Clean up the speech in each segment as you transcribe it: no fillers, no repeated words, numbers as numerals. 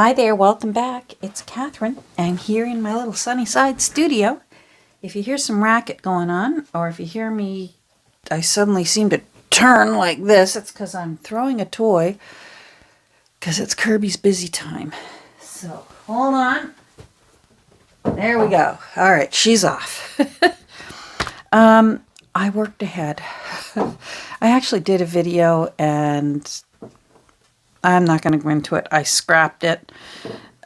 Hi there, welcome back. It's Catherine. I'm here in my little Sunnyside studio. If you hear some racket going on, or if you hear me, I suddenly seem to turn like this, it's because I'm throwing a toy, because it's Kirby's busy time. So, hold on. There we go. All right, she's off. I worked ahead. I actually did a video and I'm not going to go into it. I scrapped it.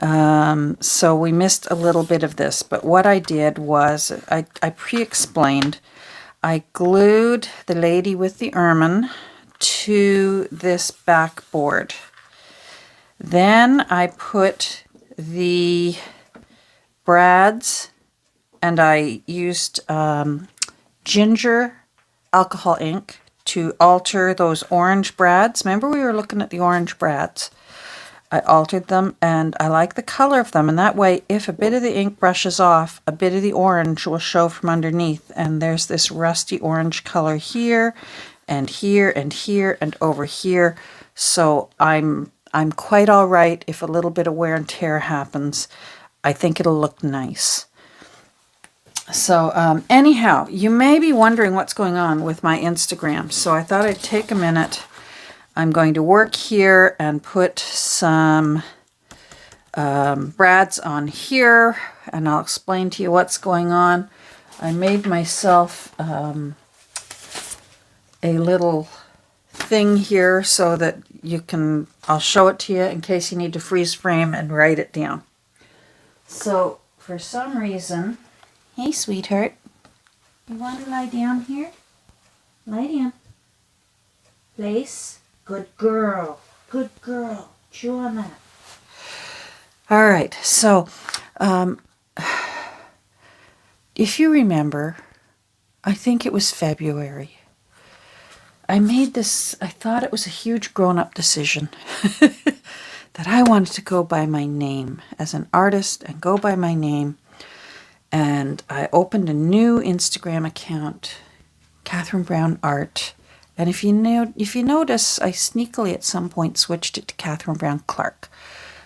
So we missed a little bit of this. But what I did was I pre-explained. I glued the lady with the ermine to this backboard. Then I put the brads and I used ginger alcohol ink to alter those orange brads. Remember we were looking at the orange brads? I altered them and I like the color of them, and that way if a bit of the ink brushes off, a bit of the orange will show from underneath, and there's this rusty orange color here and here and here and over here. So I'm quite all right if a little bit of wear and tear happens. I think it'll look nice. So anyhow, you may be wondering what's going on with my Instagram. So I thought I'd take a minute. I'm going to work here and put some brads on here, and I'll explain to you what's going on. I made myself a little thing here so that you can, I'll show it to you in case you need to freeze frame and write it down. So for some reason, hey, sweetheart. You want to lie down here? Lie down. Place. Good girl. Good girl. Chew on that. All right. So, if you remember, I think it was February. I made this, I thought it was a huge grown-up decision that I wanted to go by my name as an artist and go by my name. And I opened a new Instagram account, Catherine Brown Art. And if you notice, I sneakily at some point switched it to Catherine Brown Clark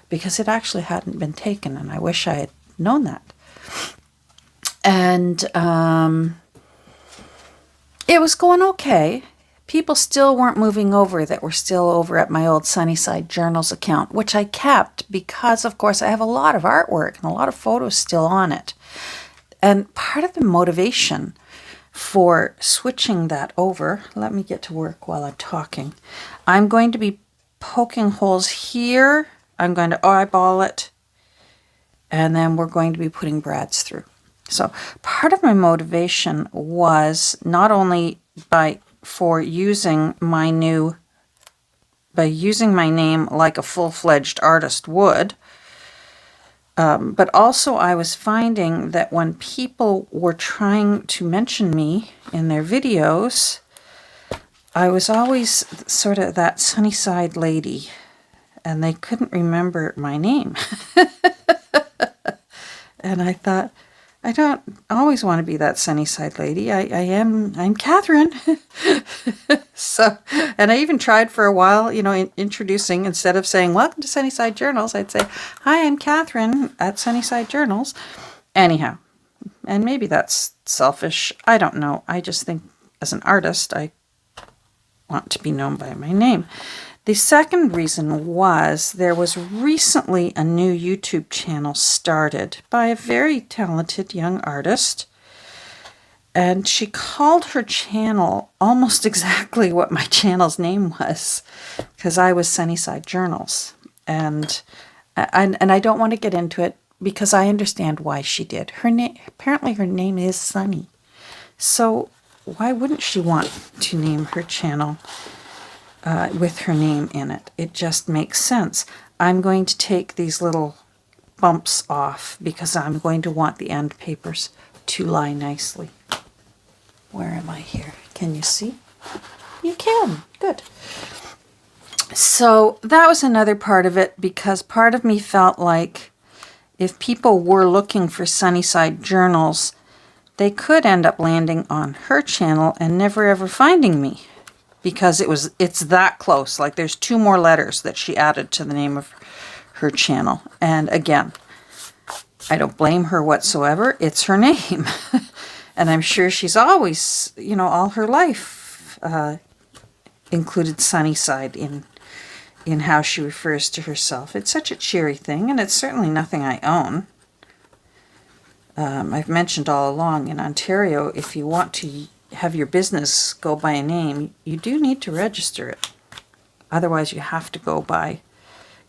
because it actually hadn't been taken, and I wish I had known that. And it was going okay. People still weren't moving over that were still over at my old Sunnyside Journals account, which I kept because, of course, I have a lot of artwork and a lot of photos still on it. And part of the motivation for switching that over, let me get to work while I'm talking. I'm going to be poking holes here. I'm going to eyeball it. And then we're going to be putting brads through. So part of my motivation was not only for using my name like a full-fledged artist would, but also I was finding that when people were trying to mention me in their videos, I was always sort of that Sunnyside lady, and they couldn't remember my name. And I thought, I don't always want to be that Sunnyside lady. I'm Catherine. So, and I even tried for a while, introducing, instead of saying, welcome to Sunnyside Journals, I'd say, hi, I'm Catherine at Sunnyside Journals. Anyhow, and maybe that's selfish. I don't know. I just think as an artist, I want to be known by my name. The second reason was there was recently a new YouTube channel started by a very talented young artist. And she called her channel almost exactly what my channel's name was, because I was Sunnyside Journals. And I don't want to get into it because I understand why she did. Apparently her name is Sunny. So why wouldn't she want to name her channel with her name in it? It just makes sense. I'm going to take these little bumps off because I'm going to want the end papers to lie nicely. Where am I here? Can you see? You can. Good. So that was another part of it, because part of me felt like if people were looking for Sunnyside Journals, they could end up landing on her channel and never ever finding me, because it's that close. Like there's 2 more letters that she added to the name of her channel. And again, I don't blame her whatsoever. It's her name. And I'm sure she's always, you know, all her life included Sunnyside in how she refers to herself. It's such a cheery thing, and it's certainly nothing I own. I've mentioned all along, in Ontario, if you want to have your business go by a name, you do need to register it. Otherwise, you have to go by,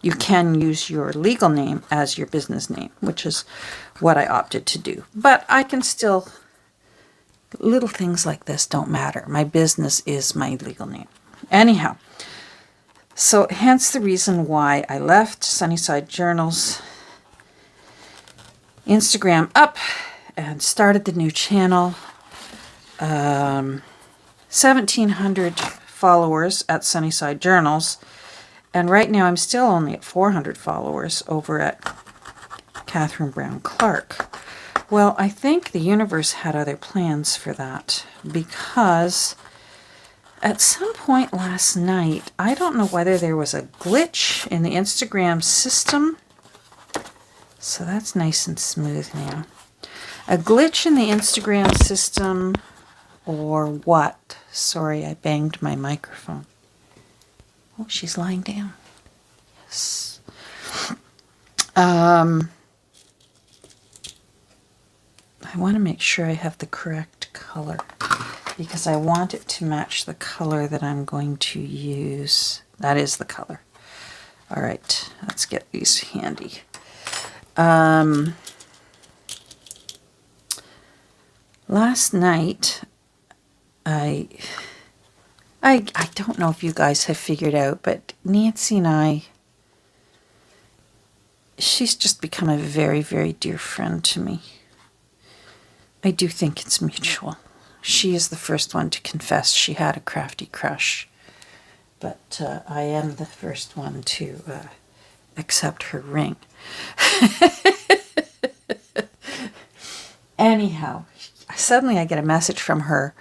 you can use your legal name as your business name, which is what I opted to do. But I can still, little things like this don't matter. My business is my legal name. Anyhow, so hence the reason why I left Sunnyside Journal's Instagram up and started the new channel. 1,700 followers at Sunnyside Journals, and right now I'm still only at 400 followers over at Catherine Brown Clark. Well, I think the universe had other plans for that, because at some point last night, I don't know whether there was a glitch in the Instagram system. So that's nice and smooth now. A glitch in the Instagram system, or what? Sorry, I banged my microphone. Oh, she's lying down. Yes. I want to make sure I have the correct color, because I want it to match the color that I'm going to use. That is the color. All right, let's get these handy. Last night, I don't know if you guys have figured out, but Nancy and I, she's just become a very, very dear friend to me. I do think it's mutual. She is the first one to confess she had a crafty crush, but I am the first one to accept her ring. Anyhow, suddenly I get a message from her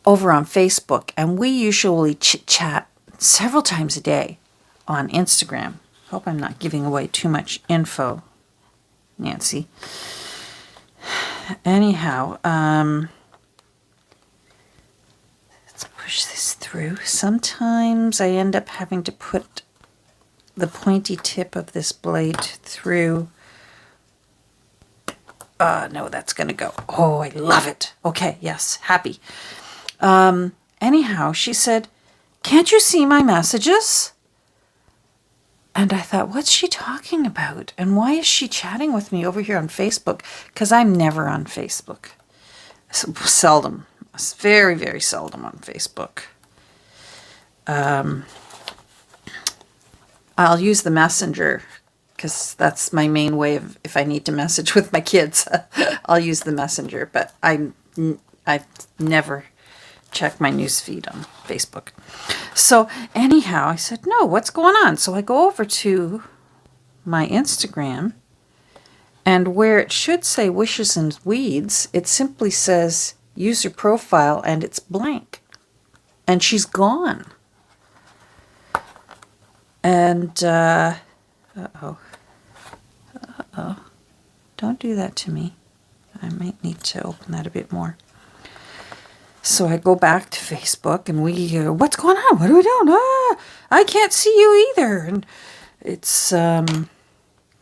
over on Facebook, and we usually chit-chat several times a day on Instagram. Hope I'm not giving away too much info, Nancy. Anyhow, let's push this through. Sometimes I end up having to put the pointy tip of this blade through. No, that's going to go. Oh, I love it. Okay, yes, happy. Anyhow, she said, "Can't you see my messages?" And I thought, what's she talking about? And why is she chatting with me over here on Facebook? Because I'm never on Facebook. Seldom. Very, very seldom on Facebook. I'll use the messenger, because that's my main way of, if I need to message with my kids, I'll use the messenger. But I've never checked my news feed on Facebook. So anyhow, I said, no, what's going on? So I go over to my Instagram, and where it should say Wishes and Weeds, it simply says user profile, and it's blank. And she's gone. And, uh-oh. Don't do that to me. I might need to open that a bit more. So I go back to Facebook, and we, what's going on? What are we doing? I can't see you either. And it's,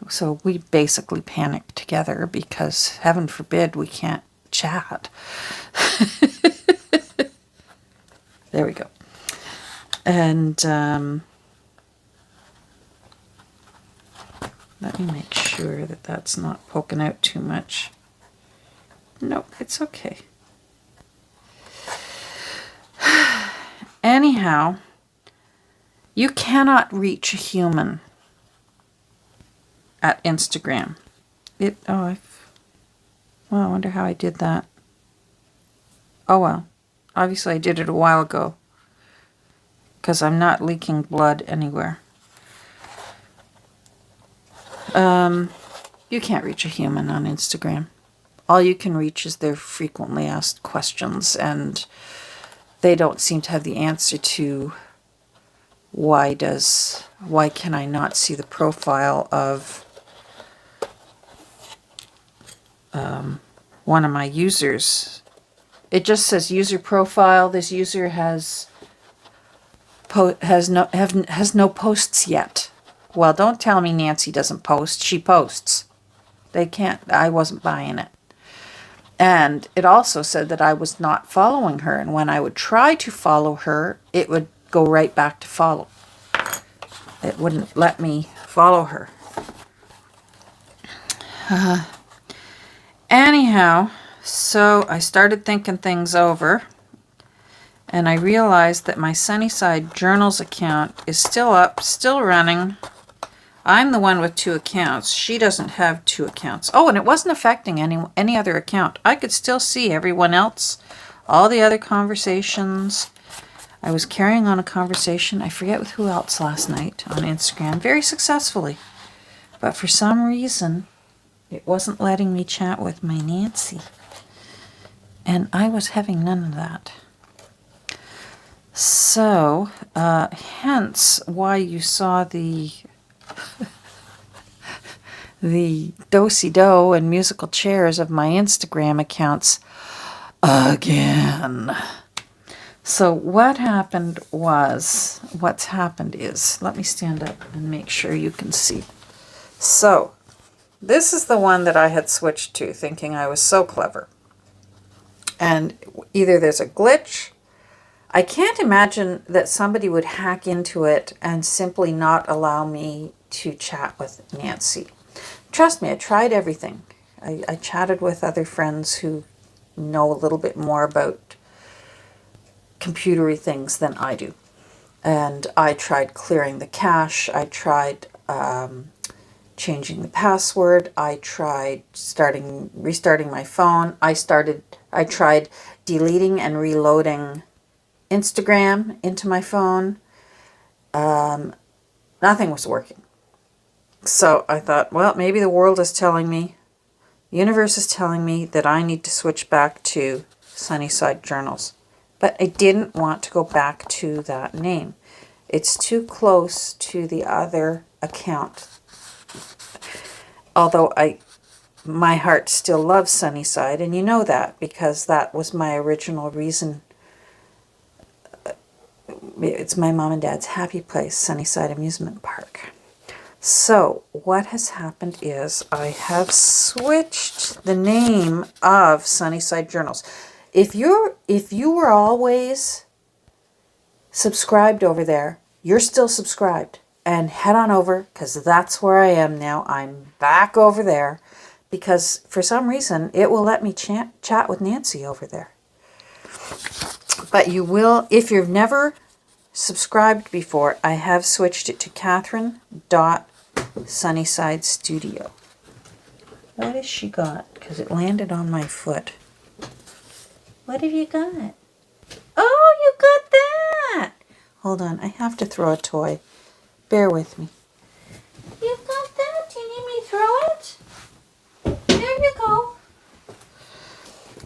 so we basically panic together, because heaven forbid we can't chat. There we go. And, let me make sure that that's not poking out too much. Nope, it's okay. Anyhow, you cannot reach a human at Instagram. Well, I wonder how I did that. Oh well, obviously I did it a while ago, because I'm not leaking blood anywhere. You can't reach a human on Instagram. All you can reach is their frequently asked questions, and they don't seem to have the answer to why can I not see the profile of one of my users? It just says user profile. This user has no posts yet. Well, don't tell me Nancy doesn't post. She posts. They can't. I wasn't buying it. And it also said that I was not following her, and when I would try to follow her, it would go right back to follow. It wouldn't let me follow her. Anyhow, so I started thinking things over, and I realized that my Sunnyside Journals account is still up, still running. I'm the one with 2 accounts. She doesn't have 2 accounts. Oh, and it wasn't affecting any other account. I could still see everyone else, all the other conversations. I was carrying on a conversation, I forget with who else last night on Instagram, very successfully. But for some reason, it wasn't letting me chat with my Nancy. And I was having none of that. So, hence why you saw the do-si-do and musical chairs of my Instagram accounts again. So what's happened is, let me stand up and make sure you can see. So, this is the one that I had switched to, thinking I was so clever. And either there's a glitch. I can't imagine that somebody would hack into it and simply not allow me to chat with Nancy. Trust me, I tried everything. I chatted with other friends who know a little bit more about computery things than I do. And I tried clearing the cache. I tried changing the password. I tried restarting my phone. I tried deleting and reloading Instagram into my phone. Nothing was working. So I thought, well, maybe the world is telling me, the universe is telling me that I need to switch back to Sunnyside Journals. But I didn't want to go back to that name. It's too close to the other account. Although my heart still loves Sunnyside, and you know that because that was my original reason. It's my mom and dad's happy place, Sunnyside Amusement Park. So what has happened is I have switched the name of Sunnyside Journals. If you were always subscribed over there, you're still subscribed. And head on over, because that's where I am now. I'm back over there because for some reason it will let me chat with Nancy over there. But you will, if you've never subscribed before, I have switched it to Catherine.SunnysideStudio. What has she got? Because it landed on my foot. What have you got? Oh, you got that! Hold on, I have to throw a toy. Bear with me. You got that? Do you need me to throw it? There you go.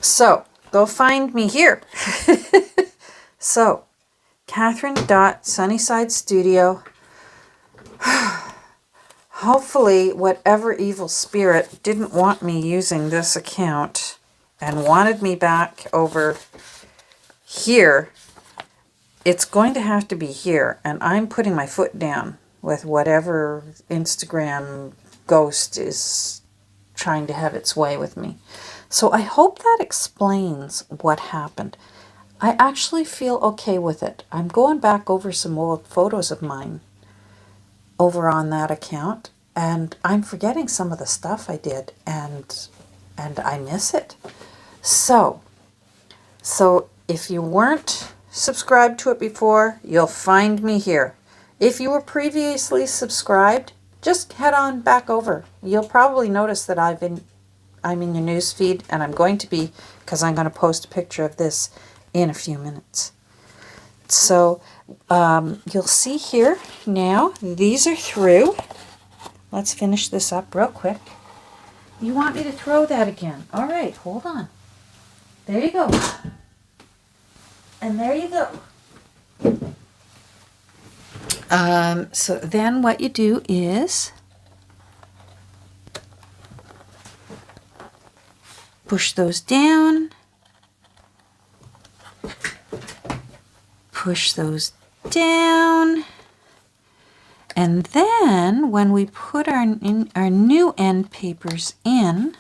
So, go find me here. So, Catherine.SunnysideStudio. Hopefully, whatever evil spirit didn't want me using this account and wanted me back over here, it's going to have to be here. And I'm putting my foot down with whatever Instagram ghost is trying to have its way with me. So I hope that explains what happened. I actually feel okay with it. I'm going back over some old photos of mine over on that account, and I'm forgetting some of the stuff I did, and I miss it. So if you weren't subscribed to it before, you'll find me here. If you were previously subscribed, just head on back over. You'll probably notice that I'm in your news feed, and I'm going to be, because I'm going to post a picture of this in a few minutes. So you'll see here now, these are through. Let's finish this up real quick. You want me to throw that again? All right, hold on. There you go. And there you go. So then what you do is push those down, push those down, and then when we put our new end papers in,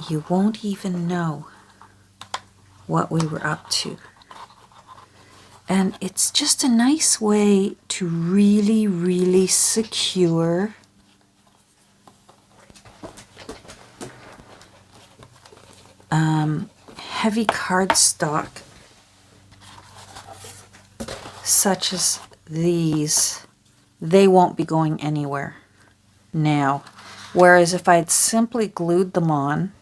you won't even know what we were up to. And it's just a nice way to really, really secure heavy cardstock such as these. They won't be going anywhere now. Whereas if I'd simply glued them on,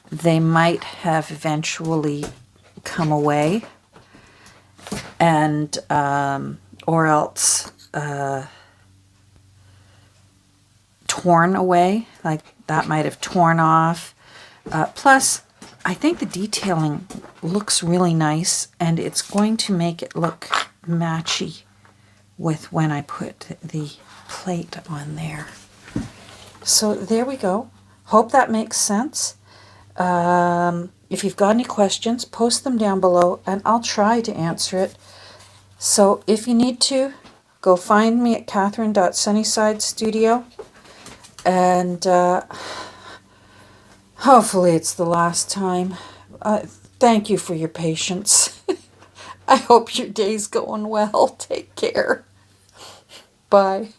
they might have eventually come away, and or else torn away, like that might have torn off. Plus, I think the detailing looks really nice, and it's going to make it look matchy with when I put the plate on there. So there we go. Hope that makes sense. If you've got any questions, post them down below and I'll try to answer it. So if you need to, go find me at Catherine.Sunnyside.Studio, and hopefully it's the last time. Thank you for your patience. I hope your day's going well. Take care. Bye.